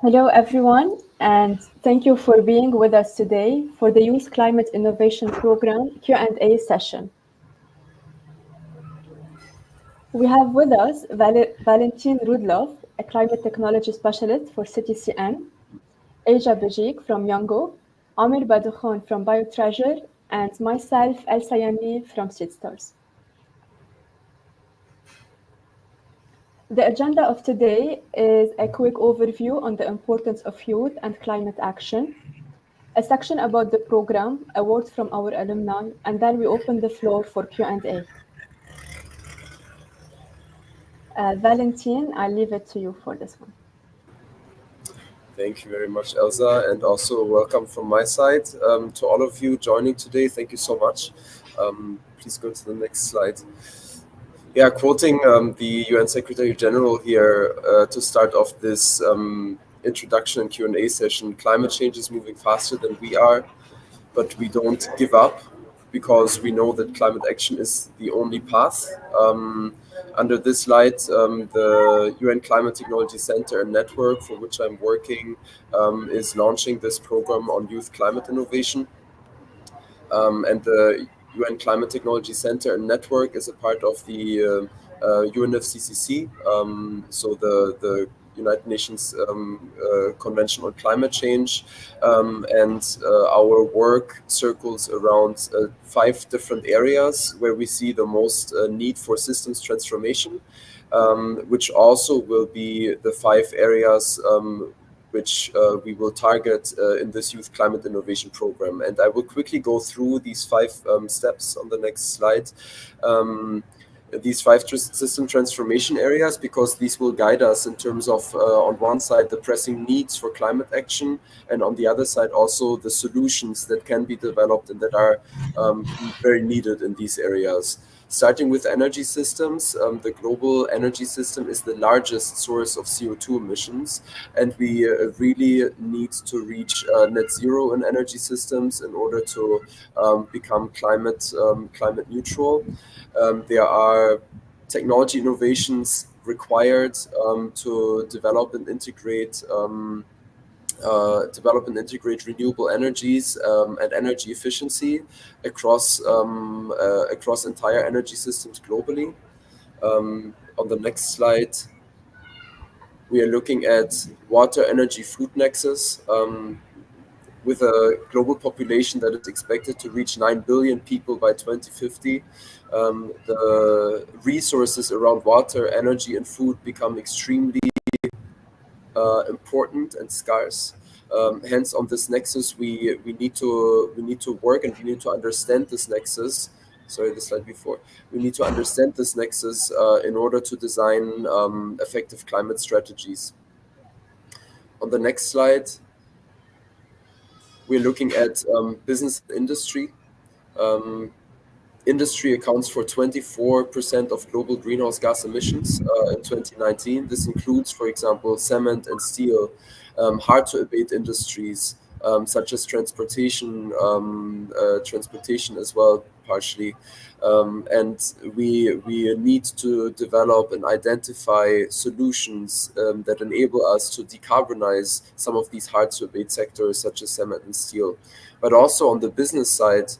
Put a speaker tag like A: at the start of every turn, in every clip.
A: Hello, everyone, and thank you for being with us today for the Youth Climate Innovation Program Q&A session. We have with us Valentin Rudlov, a climate technology specialist for CTCN, Asia Bajik from Yango, Amir Badoukhon from BioTreasure, and myself, El Sayani from SeedStars. The agenda of today is a quick overview on the importance of youth and climate action, a section about the program, awards from our alumni, and then we open the floor for Q&A. Valentin, I leave it to you for this one.
B: Thank you very much, Elsa, and also welcome from my side to all of you joining today. Thank you so much. Please go to the next slide. Yeah, quoting the UN Secretary General here to start off this introduction and Q&A session, climate change is moving faster than we are, but we don't give up because we know that climate action is the only path. Under this light, the UN Climate Technology Center and Network, for which I'm working, is launching this program on youth climate innovation. And the UN Climate Technology Center and Network is a part of the UNFCCC, so the United Nations Convention on Climate Change, and our work circles around 5 different areas where we see the most need for systems transformation, which also will be the 5 areas which we will target in this Youth Climate Innovation Program. And I will quickly go through these 5 steps on the next slide. These 5 system transformation areas, because these will guide us in terms of, on one side, the pressing needs for climate action, and on the other side, also the solutions that can be developed and that are very needed in these areas. Starting with energy systems, the global energy system is the largest source of CO2 emissions, and we really need to reach net zero in energy systems in order to become climate neutral. There are technology innovations required to develop and integrate renewable energies and energy efficiency across entire energy systems globally. On the next slide, we are looking at water, energy, food nexus. With a global population that is expected to reach 9 billion people by 2050, the resources around water, energy, and food become extremely important and scarce. Hence, on this nexus, we need to work, and we need to understand this nexus. Sorry, the slide before. We need to understand this nexus in order to design effective climate strategies. On the next slide, we're looking at business and industry. Industry accounts for 24% of global greenhouse gas emissions in 2019. This includes, for example, cement and steel, hard to abate industries such as transportation as well, partially. And we need to develop and identify solutions that enable us to decarbonize some of these hard to abate sectors such as cement and steel. But also on the business side,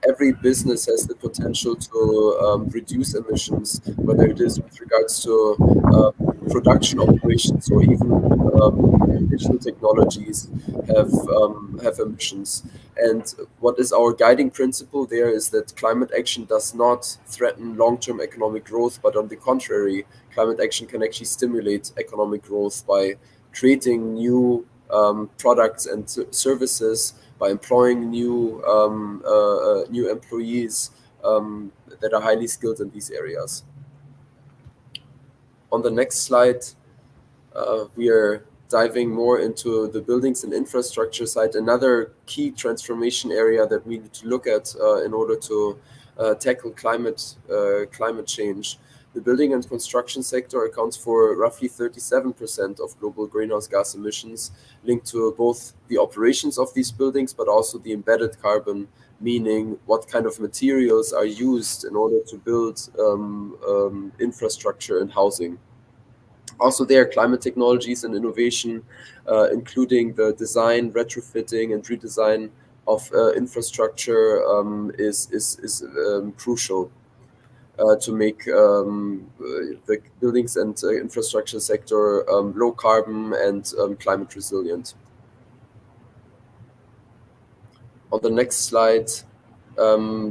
B: every business has the potential to reduce emissions, whether it is with regards to production operations or even digital technologies have emissions. And what is our guiding principle there is that climate action does not threaten long-term economic growth, but on the contrary, climate action can actually stimulate economic growth by creating new products and services, by employing new employees that are highly skilled in these areas. On the next slide, we are diving more into the buildings and infrastructure side, another key transformation area that we need to look at in order to tackle climate change. The building and construction sector accounts for roughly 37% of global greenhouse gas emissions, linked to both the operations of these buildings, but also the embedded carbon, meaning what kind of materials are used in order to build infrastructure and housing. Also, there are climate technologies and innovation, including the design, retrofitting, and redesign of infrastructure is crucial to make the buildings and infrastructure sector low carbon and climate resilient. On the next slide,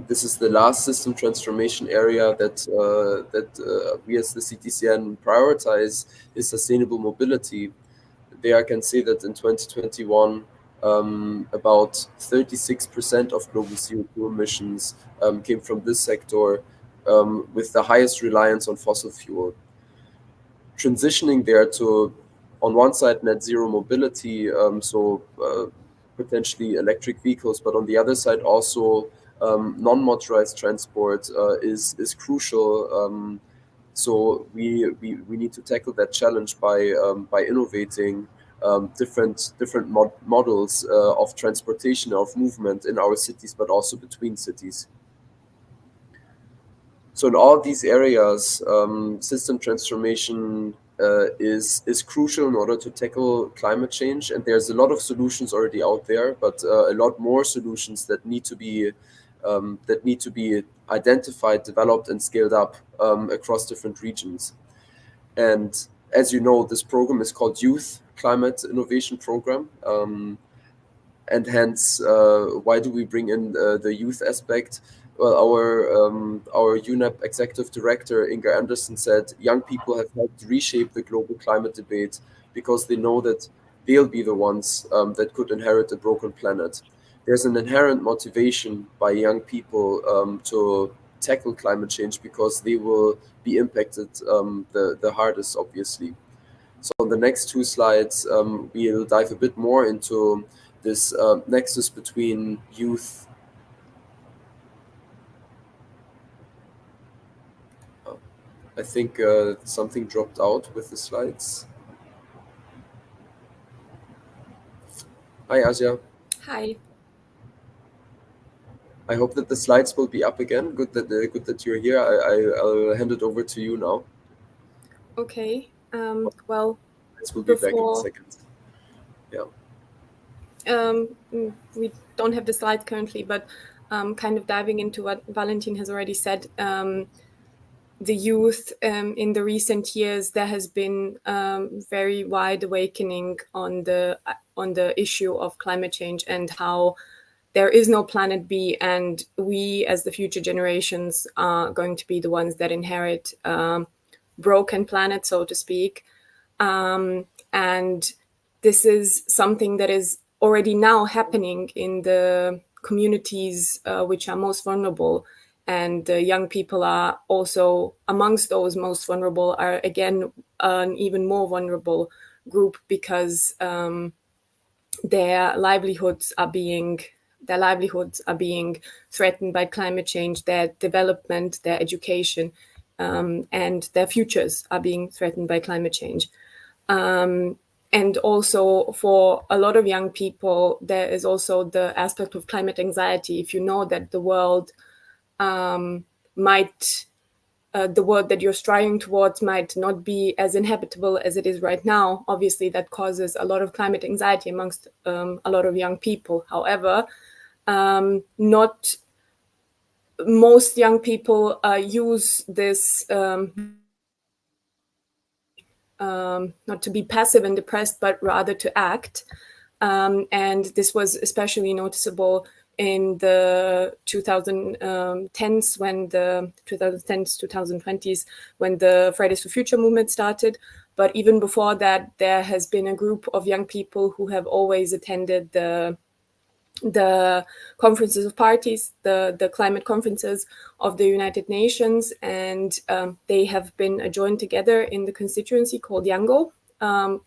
B: this is the last system transformation area that we as the CTCN prioritize is sustainable mobility. There I can say that in 2021, about 36% of global CO2 emissions came from this sector, with the highest reliance on fossil fuel. Transitioning there to, on one side, net zero mobility, potentially electric vehicles, but on the other side also non-motorized transport is crucial. So we need to tackle that challenge by innovating different models of transportation, of movement in our cities, but also between cities. So in all these areas, system transformation is crucial in order to tackle climate change. And there's a lot of solutions already out there, but a lot more solutions that need to be identified, developed, and scaled up across different regions. And as you know, this program is called Youth Climate Innovation Program. And hence, why do we bring in the youth aspect? Well, our UNEP executive director, Inga Anderson, said young people have helped reshape the global climate debate because they know that they'll be the ones that could inherit a broken planet. There's an inherent motivation by young people to tackle climate change because they will be impacted the hardest, obviously. So on the next two slides, we'll dive a bit more into this nexus between youth. I think something dropped out with the slides. Hi, Asia.
C: Hi.
B: I hope that the slides will be up again. Good that you're here. I'll hand it over to you now.
C: Okay. Well,
B: This will be back in a second. Yeah.
C: We don't have the slides currently, but kind of diving into what Valentin has already said. The youth in the recent years, there has been very wide awakening on the issue of climate change and how there is no planet B, and we as the future generations are going to be the ones that inherit broken planet, so to speak. And this is something that is already now happening in the communities which are most vulnerable. And young people are also amongst those most vulnerable, are again an even more vulnerable group because their livelihoods are being threatened by climate change, their development, their education, and their futures are being threatened by climate change. And also for a lot of young people, there is also the aspect of climate anxiety. If you know that the world the world that you're striving towards might not be as inhabitable as it is right now, obviously that causes a lot of climate anxiety amongst a lot of young people. However, not most young people use this not to be passive and depressed, but rather to act. And this was especially noticeable in the 2010s, 2020s, when the Fridays for Future movement started. But even before that, there has been a group of young people who have always attended the conferences of parties, the climate conferences of the United Nations, and they have been joined together in the constituency called Yango,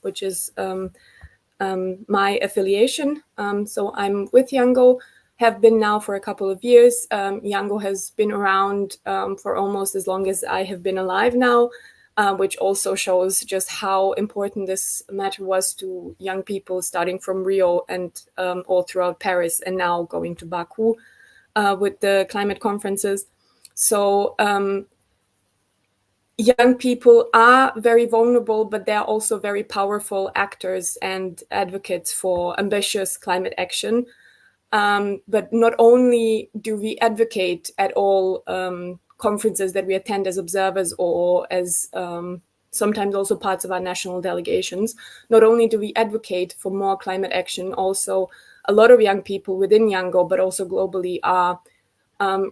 C: which is my affiliation. So I'm with Yango, have been now for a couple of years. Yango has been around for almost as long as I have been alive now, which also shows just how important this matter was to young people, starting from Rio and all throughout Paris, and now going to Baku with the climate conferences. So young people are very vulnerable, but they're also very powerful actors and advocates for ambitious climate action. But not only do we advocate at all conferences that we attend as observers or as sometimes also parts of our national delegations, not only do we advocate for more climate action, also a lot of young people within Yango, but also globally, are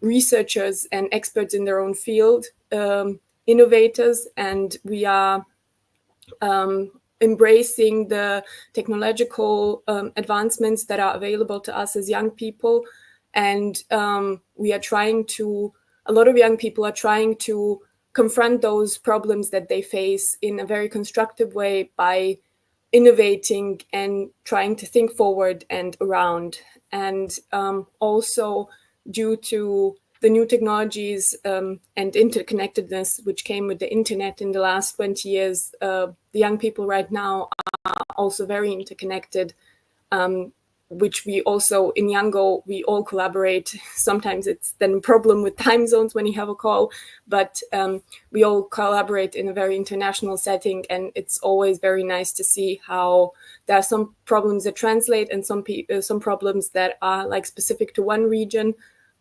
C: researchers and experts in their own field, innovators, and we are embracing the technological advancements that are available to us as young people. And we are trying to, a lot of young people are trying to confront those problems that they face in a very constructive way by innovating and trying to think forward and around. And also due to the new technologies and interconnectedness which came with the internet in the last 20 years, the young people right now are also very interconnected, which we also in Yango, we all collaborate. Sometimes it's then a problem with time zones when you have a call, but we all collaborate in a very international setting, and it's always very nice to see how there are some problems that translate and some problems that are like specific to one region,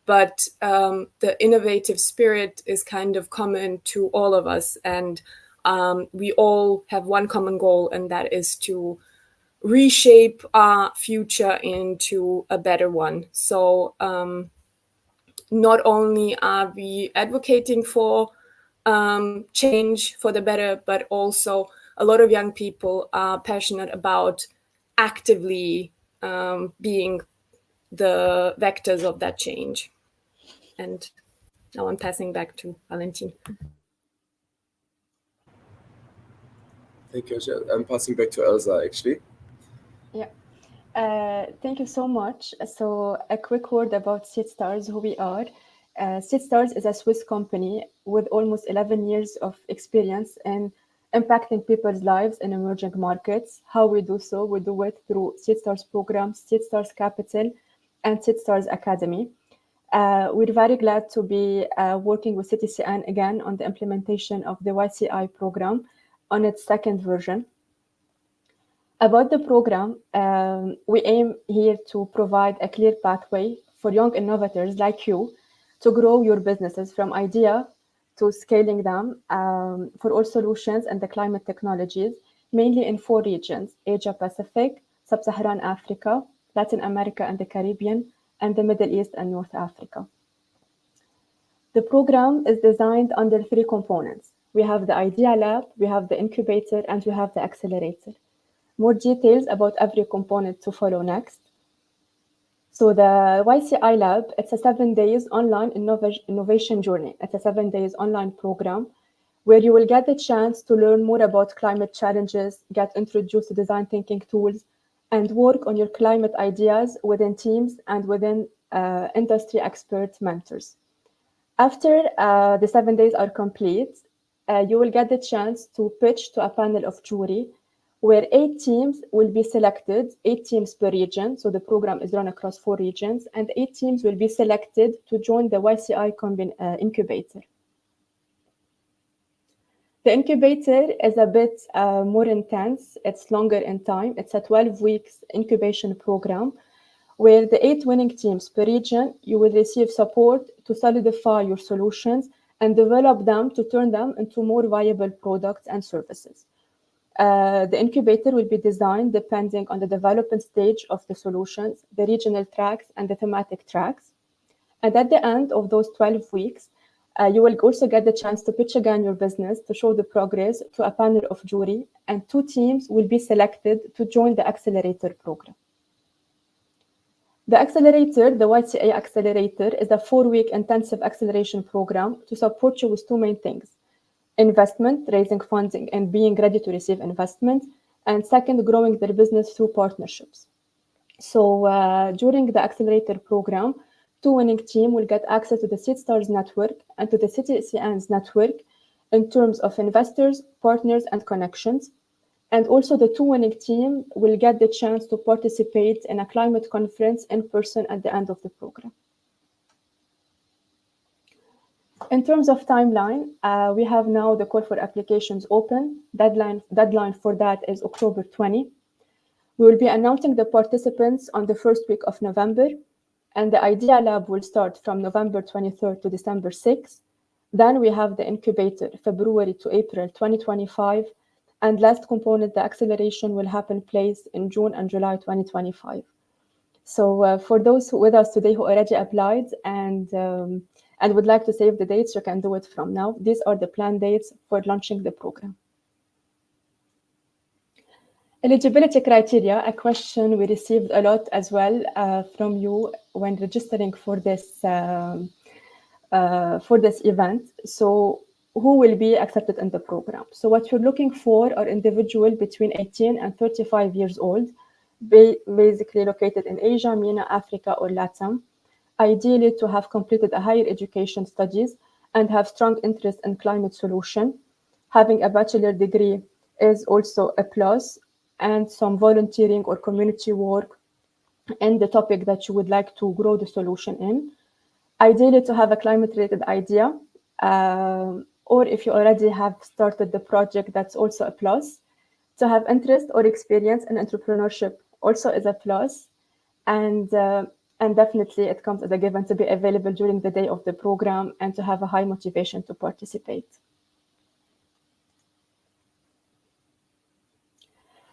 C: but the innovative spirit is kind of common to all of us, and we all have one common goal, and that is to reshape our future into a better one. So not only are we advocating for change for the better, but also a lot of young people are passionate about actively being the vectors of that change. And now I'm passing back to Valentin.
B: Thank you, Angel. I'm passing back to Elsa, actually.
A: Yeah. Thank you so much. So a quick word about SeedStars, who we are. SeedStars is a Swiss company with almost 11 years of experience in impacting people's lives in emerging markets. How we do so? We do it through SeedStars programs, SeedStars Capital, and SeedStars Academy. We're very glad to be working with CTCN again on the implementation of the YCI program on its second version. About the program, we aim here to provide a clear pathway for young innovators like you to grow your businesses from idea to scaling them for all solutions and the climate technologies, mainly in 4 regions: Asia Pacific, Sub-Saharan Africa, Latin America and the Caribbean, and the Middle East and North Africa. The program is designed under 3 components. We have the Idea Lab, we have the incubator, and we have the accelerator. More details about every component to follow next. So the YCI Lab, it's a 7 days online innovation journey. It's a 7 days online program where you will get the chance to learn more about climate challenges, get introduced to design thinking tools, and work on your climate ideas within teams and within industry expert mentors. After the 7 days are complete, you will get the chance to pitch to a panel of jury where 8 teams will be selected, 8 teams per region. So the program is run across 4 regions, and 8 teams will be selected to join the YCI incubator. The incubator is a bit more intense. It's longer in time. It's a 12 weeks incubation program where the 8 winning teams per region, you will receive support to solidify your solutions and develop them to turn them into more viable products and services. The incubator will be designed depending on the development stage of the solutions, the regional tracks, and the thematic tracks. And at the end of those 12 weeks, you will also get the chance to pitch again your business to show the progress to a panel of jury, and 2 teams will be selected to join the accelerator program. The accelerator, the YCA accelerator, is a 4-week intensive acceleration program to support you with 2 main things: investment, raising funding and being ready to receive investment, and second, growing their business through partnerships. So during the accelerator program, 2 winning teams will get access to the SeedStars network and to the CTCN's network in terms of investors, partners, and connections. And also the 2 winning teams will get the chance to participate in a climate conference in person at the end of the program. In terms of timeline, we have now the call for applications open. Deadline for that is October 20. We will be announcing the participants on the first week of November, and the Idea Lab will start from November 23rd to December 6th. Then we have the incubator, February to April 2025, and last component, the acceleration will happen place in June and July 2025. So for those with us today who already applied and would like to save the dates, you can do it from now. These are the planned dates for launching the program. Eligibility criteria, a question we received a lot as well from you when registering for this event. So who will be accepted in the program? So what you're looking for are individuals between 18 and 35 years old, basically located in Asia, MENA, Africa, or LATAM. Ideally to have completed a higher education studies and have strong interest in climate solution. Having a bachelor degree is also a plus, and some volunteering or community work in the topic that you would like to grow the solution in. Ideally to have a climate-related idea, or if you already have started the project, that's also a plus. To have interest or experience in entrepreneurship also is a plus. And definitely it comes as a given to be available during the day of the program and to have a high motivation to participate.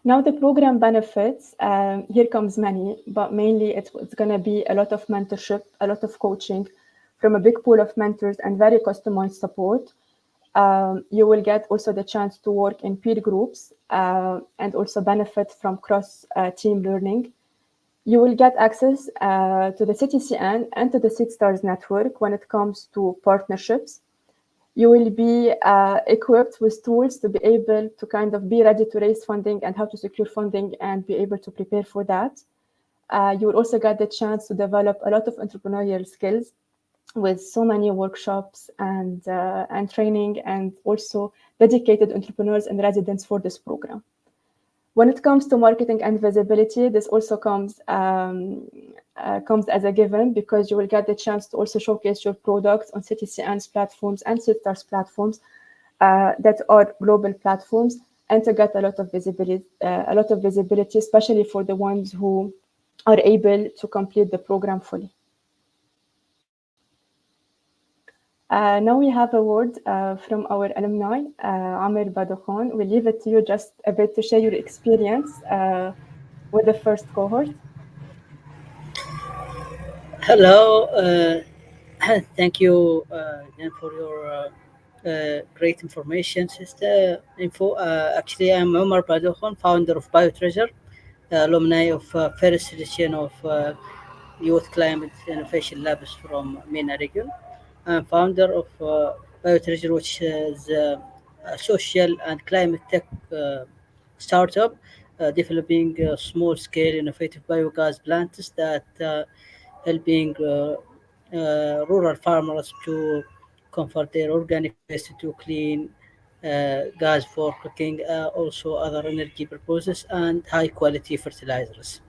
A: Now the program benefits, here comes many, but mainly it's going to be a lot of mentorship, a lot of coaching from a big pool of mentors and very customized support. You will get also the chance to work in peer groups and also benefit from cross-team learning. You will get access to the CTCN and to the SeedStars network when it comes to partnerships. You will be equipped with tools to be able to kind of be ready to raise funding and how to secure funding and be able to prepare for that. You will also get the chance to develop a lot of entrepreneurial skills with so many workshops and training, and also dedicated entrepreneurs and residents for this program. When it comes to marketing and visibility, this also comes as a given, because you will get the chance to also showcase your products on CTCN's platforms and SeedStars platforms that are global platforms, and to get a lot of visibility, especially for the ones who are able to complete the program fully. Now we have a word from our alumni, Amir Badokhan. We'll leave it to you just a bit to share your experience with the first cohort.
D: Hello, thank you again for your great information, sister info. Actually, I'm Omar Badokhan, founder of BioTreasure, alumni of first edition of Youth Climate Innovation Labs from MENA region. I'm founder of BioTreasure, which is a social and climate tech startup developing small-scale innovative biogas plants that helping rural farmers to convert their organic waste to clean gas for cooking, also other energy purposes, and high-quality fertilizers.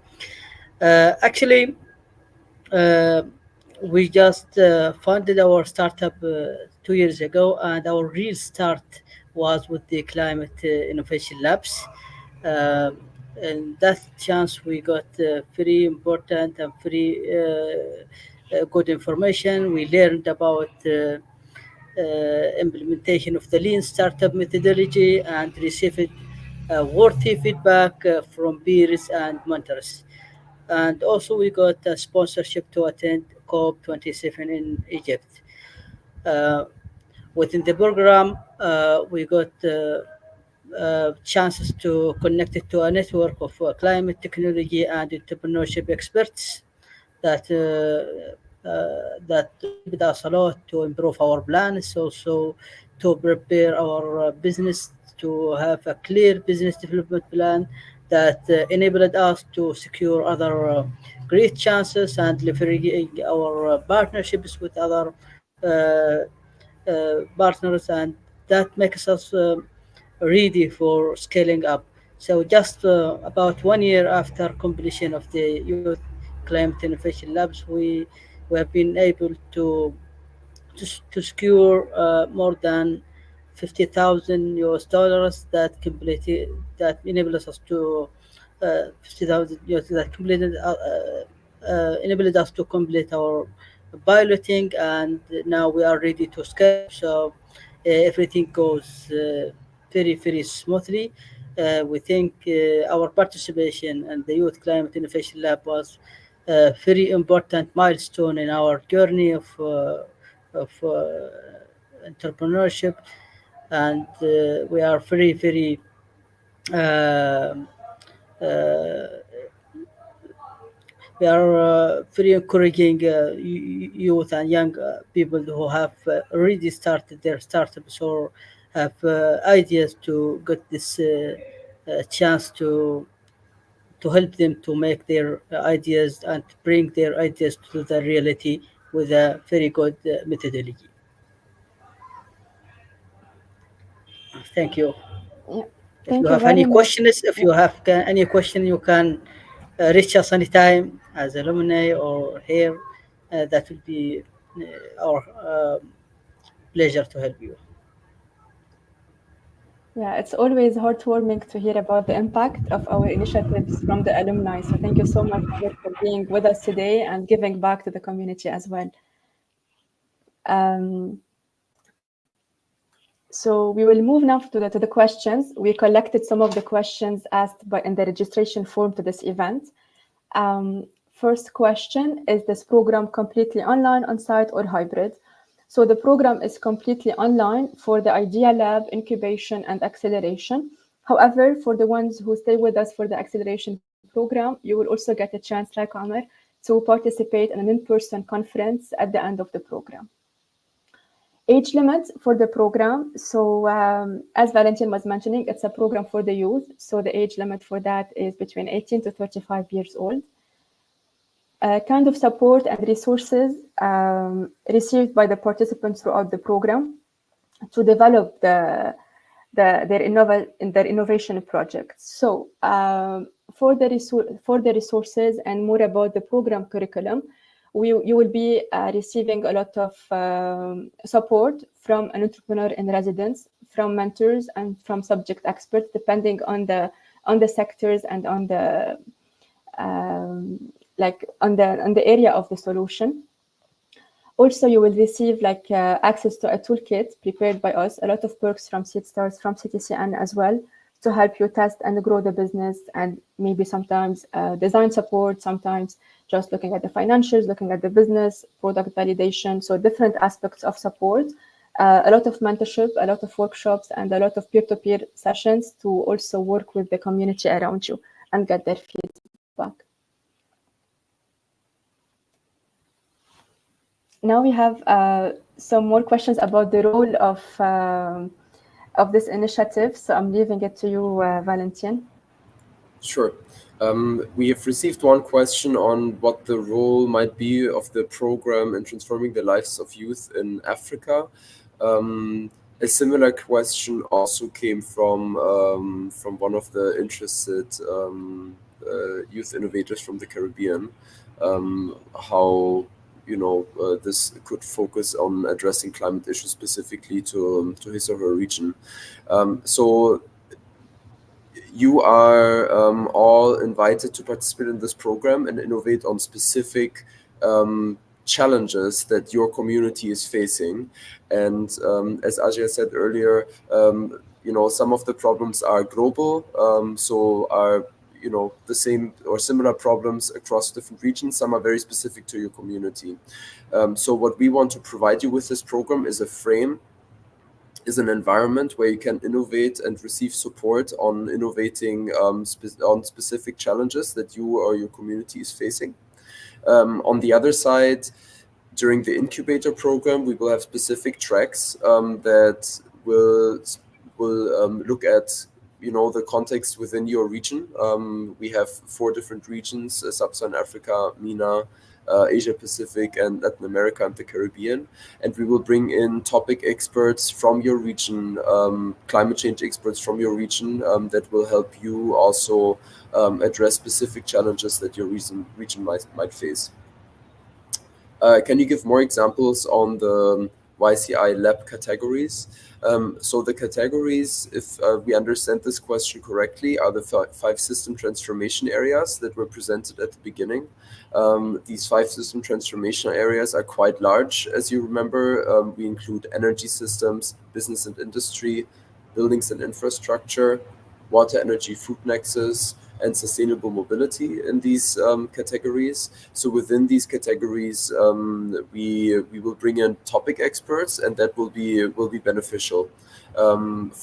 D: Actually, uh, we just funded our startup 2 years ago, and our real start was with the Climate Innovation Labs. And that chance we got very important and very good information. We learned about implementation of the lean startup methodology and received worthy feedback from peers and mentors. And also we got a sponsorship to attend COP27 in Egypt. Uh, Within the program, we got chances to connect it to a network of climate technology and entrepreneurship experts that that helped us a lot to improve our plans, also to prepare our business to have a clear business development plan that enabled us to secure other great chances and leveraging our partnerships with other partners, and that makes us ready for scaling up. So just about 1 year after completion of the Youth Climate Innovation Labs, we have been able to to secure more than 50,000 US dollars that enables us to 50,000 US that completed enabled us to complete our piloting, and now we are ready to scale. So everything goes very smoothly. We think our participation in the Youth Climate Innovation Lab was a very important milestone in our journey of entrepreneurship, and we are very um uh, we are very encouraging youth and young people who have already started their startups or have ideas to get this chance to help them to make their ideas and bring their ideas to the reality with a very good methodology. Thank you.
A: Yeah.
D: If you
A: Thank you
D: have
A: very
D: any
A: much.
D: questions, if
A: Yeah.
D: you have any question, you can reach us anytime as alumni or here. That will be our pleasure to help you.
A: Yeah, it's always heartwarming to hear about the impact of our initiatives from the alumni. So thank you so much, Amir, for being with us today and giving back to the community as well. Um, so we will move now to the questions. We collected some of the questions asked in the registration form to this event. First question, is this program completely online, on-site, or hybrid? So the program is completely online for the Idea Lab, incubation, and acceleration. However, for the ones who stay with us for the acceleration program, you will also get a chance, like Amr, to participate in an in-person conference at the end of the program. Age limit for the program. So as Valentin was mentioning, it's a program for the youth. So the age limit for that is between 18 to 35 years old. Kind of support and resources received by the participants throughout the program to develop their innovation projects. So for the resources and more about the program curriculum, you will be receiving a lot of support from an entrepreneur in residence, from mentors, and from subject experts, depending on the sectors and on the on the area of the solution. Also, you will receive access to a toolkit prepared by us, a lot of perks from SeedStars, from CTCN as well, to help you test and grow the business, and maybe sometimes design support, sometimes just looking at the financials, looking at the business, product validation, so different aspects of support. A lot of mentorship, a lot of workshops, and a lot of peer-to-peer sessions to also work with the community around you and get their feedback. Now we have some more questions about the role of this initiative. So I'm leaving it to you, Valentin.
B: Sure. We have received one question on what the role might be of the program in transforming the lives of youth in Africa. A similar question also came from one of the interested youth innovators from the Caribbean. How this could focus on addressing climate issues specifically to his or her region. So you are all invited to participate in this program and innovate on specific challenges that your community is facing. And as Ajay said earlier, some of the problems are global, so are the same or similar problems across different regions. Some are very specific to your community. So what we want to provide you with this program is a frame, is an environment where you can innovate and receive support on innovating on specific challenges that you or your community is facing. On the other side, during the incubator program, we will have specific tracks that will look at the context within your region. We have 4 different regions: Sub-Saharan Africa, MENA, Asia Pacific, and Latin America and the Caribbean. And we will bring in topic experts from your region, climate change experts from your region, that will help you also address specific challenges that your region might face. Can you give more examples on the YCI lab categories. So the categories, if we understand this question correctly, are the five system transformation areas that were presented at the beginning. These five system transformation areas are quite large, as you remember. We include energy systems, business and industry, buildings and infrastructure, water, energy, food nexus, and sustainable mobility in these categories. So within these categories, we will bring in topic experts, and that will be beneficial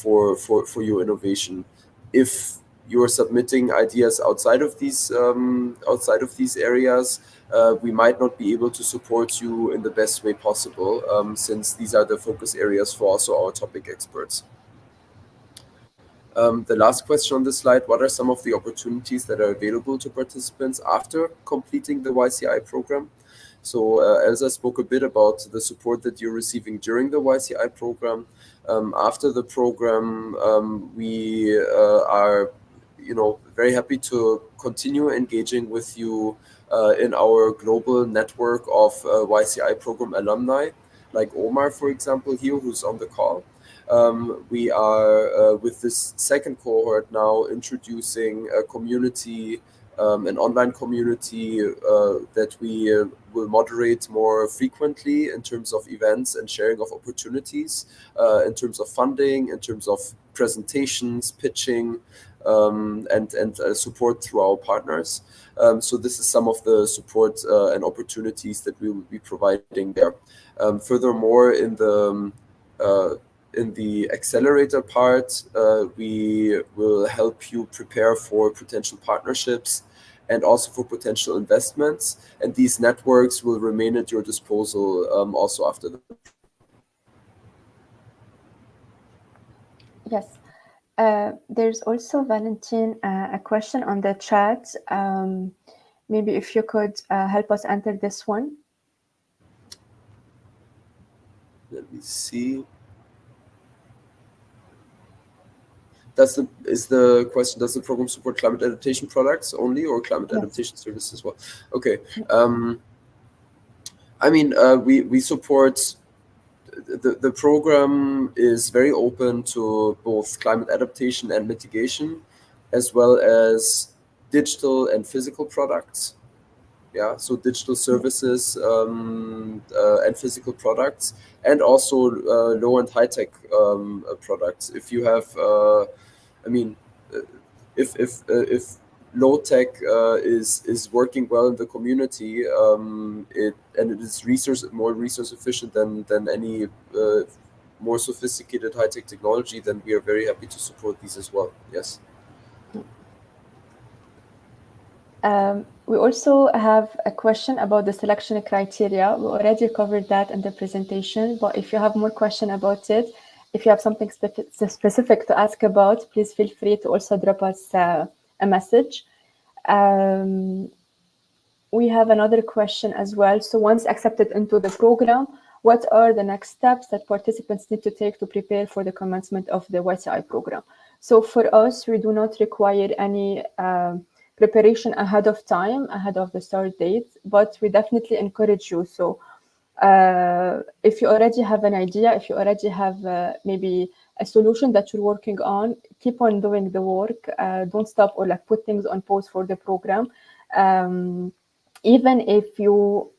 B: for your innovation. If you are submitting ideas outside of these areas, we might not be able to support you in the best way possible, since these are the focus areas for also our topic experts. The last question on this slide: what are some of the opportunities that are available to participants after completing the YCI program? So Elsa spoke a bit about the support that you're receiving during the YCI program. After the program, we are very happy to continue engaging with you in our global network of YCI program alumni, like Omar, for example, here, who's on the call. We are, with this second cohort now, introducing a community, an online community that we will moderate more frequently in terms of events and sharing of opportunities, in terms of funding, in terms of presentations, pitching, and support through our partners. So this is some of the support and opportunities that we will be providing there. Furthermore, in the accelerator part, we will help you prepare for potential partnerships and also for potential investments. And these networks will remain at your disposal also after the.
A: Yes. There's also, Valentin, a question on the chat. Maybe if you could help us enter this one.
B: Let me see. Is the question, does the program support climate adaptation products only, or climate adaptation services as well? Okay. I mean, we support. The program is very open to both climate adaptation and mitigation, as well as digital and physical products. Yeah, so digital services and physical products, and also low and high tech products. If you have, if low tech is working well in the community, it is more resource efficient than any more sophisticated high tech technology, then we are very happy to support these as well. Yes.
A: We also have a question about the selection criteria. We already covered that in the presentation, but if you have more question about it, if you have something specific to ask about, please feel free to also drop us a message. We have another question as well. So once accepted into the program, what are the next steps that participants need to take to prepare for the commencement of the YCI program? So for us, we do not require any preparation ahead of time, ahead of the start date, but we definitely encourage you. So if you already have an idea, if you already have maybe a solution that you're working on, keep on doing the work. Don't stop or like put things on pause for the program. Even if you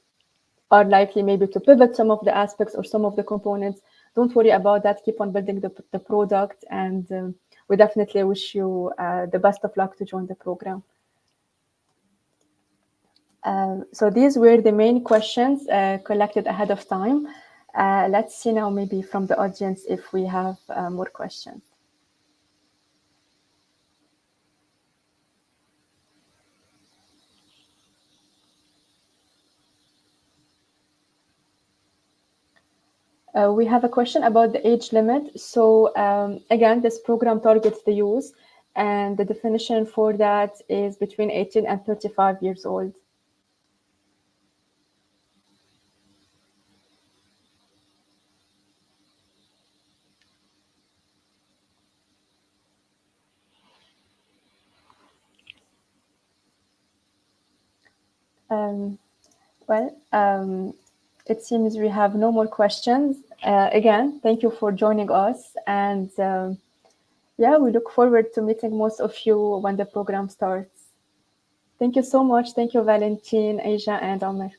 A: are likely maybe to pivot some of the aspects or some of the components, don't worry about that. Keep on building the product, and we definitely wish you the best of luck to join the program. So these were the main questions collected ahead of time. Let's see now maybe from the audience if we have more questions. We have a question about the age limit. So again, this program targets the youth, and the definition for that is between 18 and 35 years old. it seems we have no more questions. Again, thank you for joining us. And yeah, we look forward to meeting most of you when the program starts. Thank you so much. Thank you, Valentine, Asia, and Omer.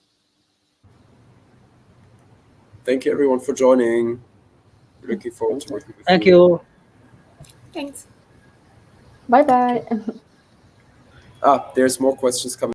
B: Thank you, everyone, for joining. Looking forward to working with
D: Thank
B: you.
D: you.
C: Thanks.
A: Bye-bye.
B: There's more questions coming.